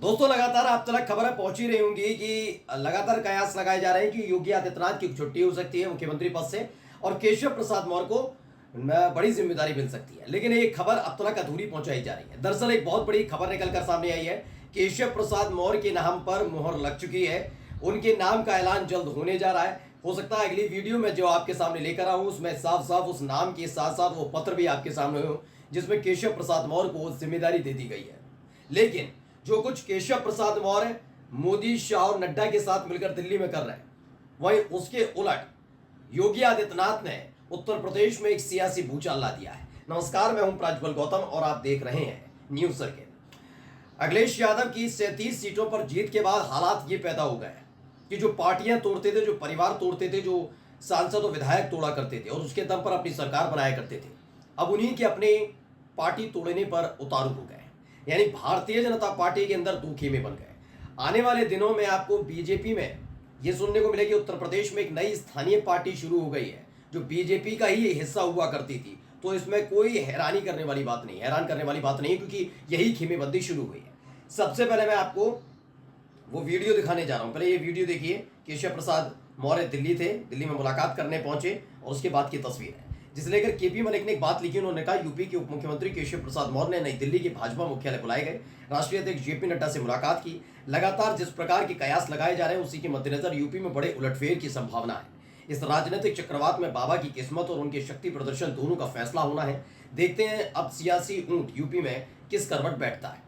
दोस्तों लगातार आप तक खबरें पहुंची रही होंगी कि लगातार कयास लगाए जा रहे हैं कि योगी आदित्यनाथ की छुट्टी हो सकती है मुख्यमंत्री पद से और केशव प्रसाद मौर्य को बड़ी जिम्मेदारी मिल सकती है। लेकिन एक खबर अब तक अधूरी पहुंचाई जा रही है। दरअसल एक बहुत बड़ी खबर निकलकर सामने आई है। केशव प्रसाद मौर्य के नाम पर मुहर लग चुकी है। उनके नाम का ऐलान जल्द होने जा रहा है। हो सकता है अगली वीडियो में जो आपके सामने लेकर आऊं उसमें साफ साफ उस नाम के साथ साथ वो पत्र भी आपके सामने हो जिसमें केशव प्रसाद मौर्य को जिम्मेदारी दे दी गई है। लेकिन जो कुछ केशव प्रसाद मौर्य मोदी, शाह और नड्डा के साथ मिलकर दिल्ली में कर रहे हैं, वहीं उसके उलट योगी आदित्यनाथ ने उत्तर प्रदेश में एक सियासी भूचाल ला दिया है। नमस्कार, मैं हूं प्रज्वल गौतम और आप देख रहे हैं न्यूज सर्किट। अखिलेश यादव की 37 सीटों पर जीत के बाद हालात ये पैदा हो गए हैं कि जो पार्टियां तोड़ते थे, जो परिवार तोड़ते थे, जो सांसद और विधायक तोड़ा करते थे और उसके दम पर अपनी सरकार बनाया करते थे, अब उन्हीं के अपने पार्टी तोड़ने पर उतारू हो गए। यानी भारतीय जनता पार्टी के अंदर दो खेमे बन गए। आने वाले दिनों में आपको बीजेपी में यह सुनने को मिलेगी उत्तर प्रदेश में एक नई स्थानीय पार्टी शुरू हो गई है जो बीजेपी का ही हिस्सा हुआ करती थी। तो इसमें कोई हैरान करने वाली बात नहीं, क्योंकि यही खेमेबंदी शुरू हुई है। सबसे पहले मैं आपको वो वीडियो दिखाने जा रहा हूं। पहले ये वीडियो देखिए। केशव प्रसाद मौर्य दिल्ली थे, दिल्ली में मुलाकात करने पहुंचे और उसके बाद की तस्वीर है जिसे लेकर केपी मलिक ने एक बात लिखी। उन्होंने कहा यूपी के उप मुख्यमंत्री केशव प्रसाद मौर्य ने नई दिल्ली के भाजपा मुख्यालय बुलाए गए, राष्ट्रीय अध्यक्ष जेपी नड्डा से मुलाकात की। लगातार जिस प्रकार के कयास लगाए जा रहे हैं उसी के मद्देनजर यूपी में बड़े उलटफेर की संभावना है। इस राजनीतिक चक्रवात में बाबा की किस्मत और उनके शक्ति प्रदर्शन दोनों का फैसला होना है। देखते हैं अब सियासी ऊंट यूपी में किस करवट बैठता है।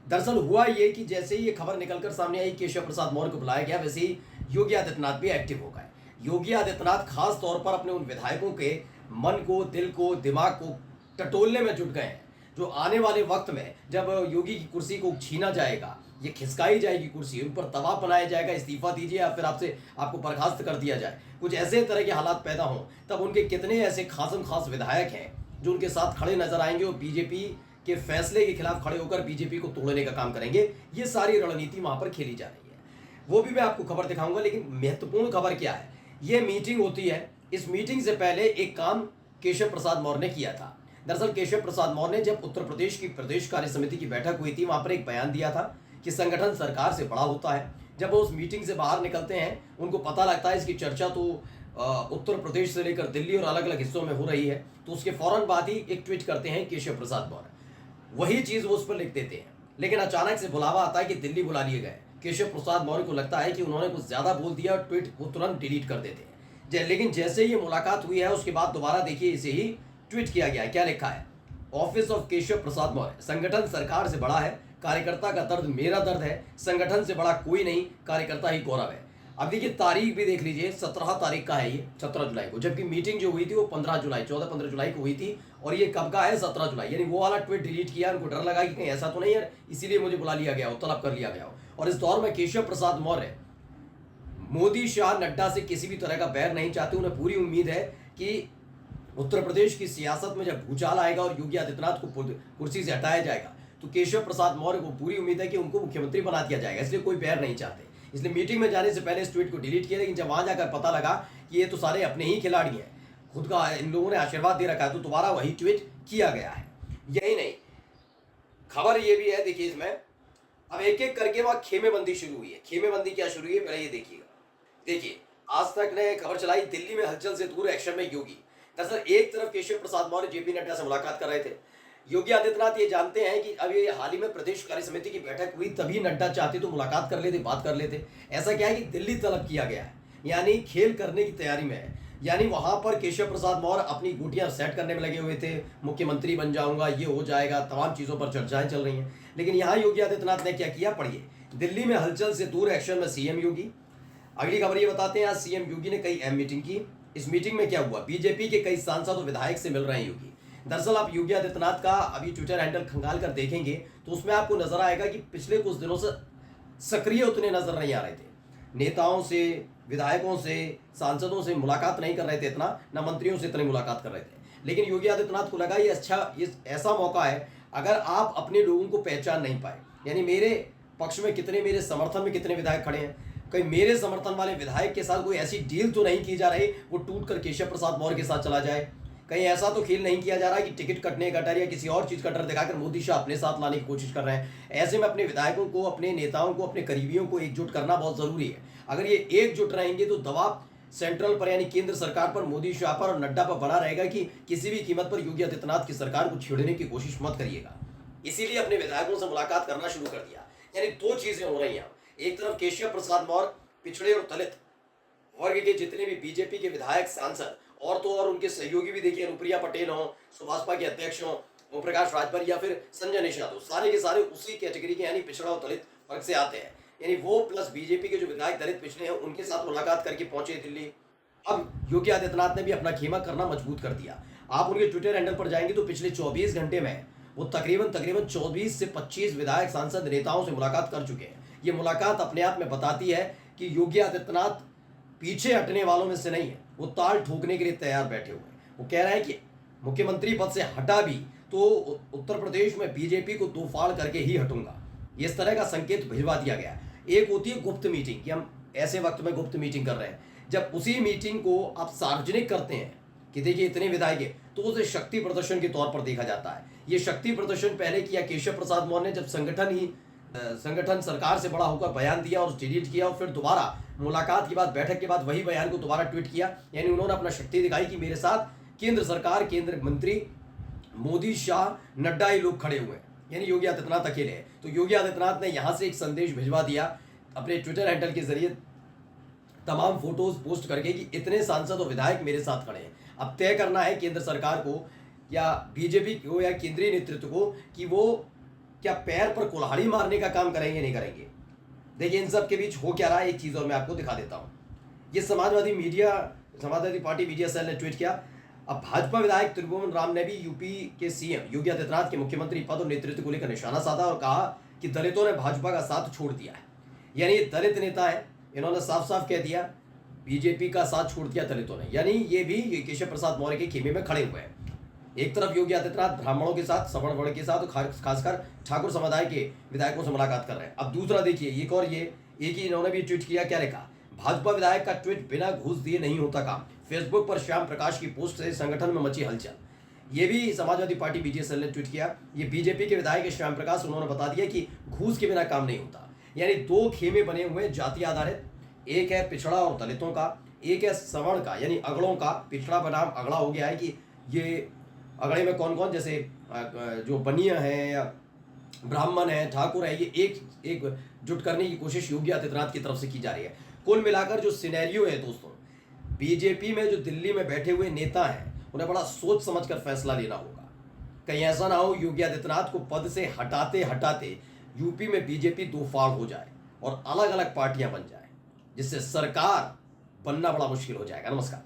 दरअसल हुआ ये कि जैसे ही ये खबर निकलकर सामने आई केशव प्रसाद मौर्य को बुलाया गया, वैसे ही योगी आदित्यनाथ भी एक्टिव हो गए। योगी आदित्यनाथ खास तौर पर अपने उन विधायकों के मन को, दिल को, दिमाग को टटोलने में जुट गए हैं जो आने वाले वक्त में जब योगी की कुर्सी को छीना जाएगा, ये खिसकाई जाएगी कुर्सी, उन पर दबाव बनाया जाएगा, इस्तीफा दीजिए या फिर आपको बर्खास्त कर दिया जाए, कुछ ऐसे तरह के हालात पैदा हों, तब उनके कितने ऐसे खास विधायक हैं जो उनके साथ खड़े नजर आएंगे और बीजेपी के फैसले के खिलाफ खड़े होकर बीजेपी को तोड़ने का काम करेंगे। ये सारी रणनीति वहां पर खेली जा रही है। वो भी मैं आपको खबर दिखाऊंगा। लेकिन महत्वपूर्ण खबर क्या है, ये मीटिंग होती है। इस मीटिंग से पहले एक काम केशव प्रसाद मौर्य ने किया था। दरअसल केशव प्रसाद मौर्य ने जब उत्तर प्रदेश की प्रदेश कार्य समिति की बैठक हुई थी, वहां पर एक बयान दिया था कि संगठन सरकार से बड़ा होता है। जब वो उस मीटिंग से बाहर निकलते हैं, उनको पता लगता है इसकी चर्चा तो उत्तर प्रदेश से लेकर दिल्ली और अलग अलग हिस्सों में हो रही है, तो उसके फौरन बाद ही एक ट्वीट करते हैं केशव प्रसाद मौर्य। वही चीज वो उस पर लिख देते हैं। लेकिन अचानक से बुलावा आता है कि दिल्ली बुला लिए गए। केशव प्रसाद मौर्य को लगता है कि उन्होंने कुछ ज्यादा बोल दिया और ट्वीट वो तुरंत डिलीट कर देते हैं। लेकिन जैसे ही ये मुलाकात हुई है उसके बाद दोबारा देखिए इसे ही ट्वीट किया गया है। क्या लिखा है? ऑफिस ऑफ केशव प्रसाद मौर्य, संगठन सरकार से बड़ा है, कार्यकर्ता का दर्द मेरा दर्द है, संगठन से बड़ा कोई नहीं, कार्यकर्ता ही गौरव है। अब देखिए तारीख भी देख लीजिए, 17 तारीख का है ये, 17 जुलाई को, जबकि मीटिंग जो हुई थी वो 14-15 जुलाई को हुई थी। और ये कब का है? 17 जुलाई। यानी वो वाला ट्वीट डिलीट किया, उनको डर लगा कि कहीं ऐसा तो नहीं है इसीलिए मुझे बुला लिया गया हो, तलब कर लिया गया हो। और इस दौर में केशव प्रसाद मौर्य मोदी, शाह, नड्डा से किसी भी तरह का बैर नहीं चाहते। उन्हें पूरी उम्मीद है कि उत्तर प्रदेश की सियासत में जब भूचाल आएगा और योगी आदित्यनाथ को कुर्सी से हटाया जाएगा तो केशव प्रसाद मौर्य को पूरी उम्मीद है कि उनको मुख्यमंत्री बना दिया जाएगा। इसलिए कोई बैर नहीं चाहते, इसलिए मीटिंग में जाने से पहले इस ट्वीट को डिलीट किया। लेकिन जब वहां जाकर पता लगा कि ये तो सारे अपने ही खिलाड़ी हैं, खुद का इन लोगों ने आशीर्वाद दे रखा है, तो दोबारा वही ट्वीट किया गया है। यही नहीं, खबर ये भी है, देखिए इसमें अब एक एक करके वहां खेमेबंदी शुरू हुई है। खेमेबंदी क्या शुरू हुई है पहले ये देखिएगा। देखिए, आज तक ने खबर चलाई दिल्ली में हलचल से दूर, एक्शन में योगी। दरअसल एक तरफ केशव प्रसाद मौर्य जेपी नड्डा से मुलाकात कर रहे थे। योगी आदित्यनाथ ये जानते हैं कि अब ये हाल ही में प्रदेश कार्य समिति की बैठक हुई, तभी नड्डा चाहते तो मुलाकात कर लेते, बात कर लेते। ऐसा क्या है कि दिल्ली तलब किया गया है, यानी खेल करने की तैयारी में है। यानी वहां पर केशव प्रसाद मौर्य अपनी गुटियां सेट करने में लगे हुए थे, मुख्यमंत्री बन जाऊंगा, ये हो जाएगा, तमाम चीजों पर चर्चाएं चल रही हैं। लेकिन यहाँ योगी आदित्यनाथ ने क्या किया, पढ़िए। दिल्ली में हलचल से दूर, एक्शन में सीएम योगी। अगली खबर ये बताते हैं, आज सीएम योगी ने कई अहम मीटिंग की। इस मीटिंग में क्या हुआ, बीजेपी के कई सांसद और विधायक से मिल रहे हैं योगी। दरअसल आप योगी आदित्यनाथ का अभी ट्विटर हैंडल खंगाल कर देखेंगे तो उसमें आपको नजर आएगा कि पिछले कुछ दिनों से सक्रिय उतने नजर नहीं आ रहे थे। नेताओं से, विधायकों से, सांसदों से मुलाकात नहीं कर रहे थे इतना, न मंत्रियों से इतनी मुलाकात कर रहे थे। लेकिन योगी आदित्यनाथ को लगा ये ऐसा मौका है, अगर आप अपने लोगों को पहचान नहीं पाए, यानी मेरे पक्ष में कितने, मेरे समर्थन में कितने विधायक खड़े हैं, कहीं मेरे समर्थन वाले विधायक के साथ कोई ऐसी डील तो नहीं की जा रही वो टूट कर केशव प्रसाद मौर्य के साथ चला जाए, कहीं ऐसा तो खेल नहीं किया जा रहा कि टिकट कटने का डर या किसी और चीज का डर दिखाकर मोदी शाह अपने साथ लाने की कोशिश कर रहे हैं। ऐसे में अपने विधायकों को, अपने नेताओं को, अपने करीबियों को एकजुट करना बहुत जरूरी है। अगर ये एकजुट रहेंगे तो दबाव सेंट्रल पर यानी केंद्र सरकार पर, मोदी शाह पर और नड्डा पर बना रहेगा कि किसी भी कीमत पर योगी आदित्यनाथ की सरकार को छेड़ने की कोशिश मत करिएगा। इसीलिए अपने विधायकों से मुलाकात करना शुरू कर दिया। यानी दो चीजें हो रही हैं। एक तरफ केशव प्रसाद मौर्य पिछड़े और दलित वर्ग के जितने भी बीजेपी के विधायक, सांसद और तो और उनके सहयोगी भी देखिए, अनुप्रिया पटेल हो, सुभाषपा के अध्यक्ष हो, ओम प्रकाश राजभर या फिर संजय निषाद हो, सारे के सारे उसी कैटेगरी के यानी पिछड़ा और दलित वर्ग से आते हैं। यानी वो प्लस बीजेपी के जो विधायक दलित पिछड़े हैं उनके साथ मुलाकात करके पहुंचे दिल्ली। अब योगी आदित्यनाथ ने भी अपना खेमा करना मजबूत कर दिया। आप उनके ट्विटर हैंडल पर जाएंगे तो पिछले 24 घंटे में वो तकरीबन 24 से 25 विधायक, सांसद, नेताओं से मुलाकात कर चुके हैं। ये मुलाकात अपने आप में बताती है कि योगी आदित्यनाथ पीछे हटने वालों में से नहीं है, वो ताल ठोकने के लिए तैयार बैठे हुए हैं। वो कह रहे हैं कि मुख्यमंत्री पद से हटा भी तो उत्तर प्रदेश में बीजेपी को दो फाड़ करके ही हटूंगा। इस तरह का संकेत भिजवा दिया गया। एक होती है गुप्त मीटिंग कि हम ऐसे वक्त में गुप्त मीटिंग कर रहे हैं, जब उसी मीटिंग को आप सार्वजनिक करते हैं कि देखिए इतने विधायक है, तो उसे शक्ति प्रदर्शन के तौर पर देखा जाता है। ये शक्ति प्रदर्शन पहले किया केशव प्रसाद मौर्य ने, जब संगठन सरकार से बड़ा होकर बयान दिया और डिलीट किया, और फिर दोबारा मुलाकात के बाद, बैठक के बाद वही बयान को दोबारा ट्वीट किया। यानी उन्होंने अपना शक्ति दिखाई कि मेरे साथ केंद्र सरकार, केंद्र मंत्री मोदी, शाह, नड्डा ही लोग खड़े हुए हैं, यानी योगी आदित्यनाथ अकेले हैं। तो योगी आदित्यनाथ ने यहां से एक संदेश भिजवा दिया अपने ट्विटर हैंडल के जरिए, तमाम फोटोज पोस्ट करके कि इतने सांसद और विधायक मेरे साथ खड़े हैं। अब तय करना है केंद्र सरकार को या बीजेपी को या केंद्रीय नेतृत्व को कि वो क्या पैर पर कुल्हाड़ी मारने का काम करेंगे, नहीं करेंगे। देखिए इन सब के बीच हो क्या रहा है, एक चीज और मैं आपको दिखा देता हूं। ये समाजवादी पार्टी मीडिया सेल ने ट्वीट किया। अब भाजपा विधायक त्रिभुवन राम ने भी यूपी के सीएम योगी आदित्यनाथ के मुख्यमंत्री पद और नेतृत्व को लेकर निशाना साधा और कहा कि दलितों ने भाजपा का साथ छोड़ दिया है। यानी ये दलित नेता है, इन्होंने साफ साफ कह दिया बीजेपी का साथ छोड़ दिया दलितों ने। यानी ये भी केशव प्रसाद मौर्य के खेमे में खड़े हुए हैं। एक तरफ योगी आदित्यनाथ ब्राह्मणों के साथ, सवर्ण वर्ग के साथ, खासकर ठाकुर समुदाय के विधायकों से मुलाकात कर रहे हैं। अब दूसरा देखिए एक और, ये एक ही इन्होंने भी ट्वीट किया। क्या लिखा? भाजपा विधायक का ट्वीट बिना घूस दिए नहीं होता काम। फेसबुक पर श्याम प्रकाश की पोस्ट से संगठन में मची हलचल। ये भी समाजवादी पार्टी बीजेपी सेल ने ट्वीट किया। ये बीजेपी के विधायक है श्याम प्रकाश, उन्होंने बता दिया कि घूस के बिना काम नहीं होता। यानी दो खेमे बने हुए जाति आधारित, एक है पिछड़ा और दलितों का, एक है सवर्ण का यानी अगड़ों का। पिछड़ा बनाम अगड़ा हो गया है कि ये अगड़े में कौन कौन, जैसे जो बनिया है या ब्राह्मण है, ठाकुर है, ये एक जुट करने की कोशिश योगी आदित्यनाथ की तरफ से की जा रही है। कुल मिलाकर जो सिनेरियो है दोस्तों, बीजेपी में जो दिल्ली में बैठे हुए नेता हैं उन्हें बड़ा सोच समझकर फैसला लेना होगा। कहीं ऐसा ना हो योगी आदित्यनाथ को पद से हटाते हटाते यूपी में बीजेपी दो फाड़ हो जाए और अलग अलग पार्टियां बन जाए, जिससे सरकार बनना बड़ा मुश्किल हो जाएगा। नमस्कार।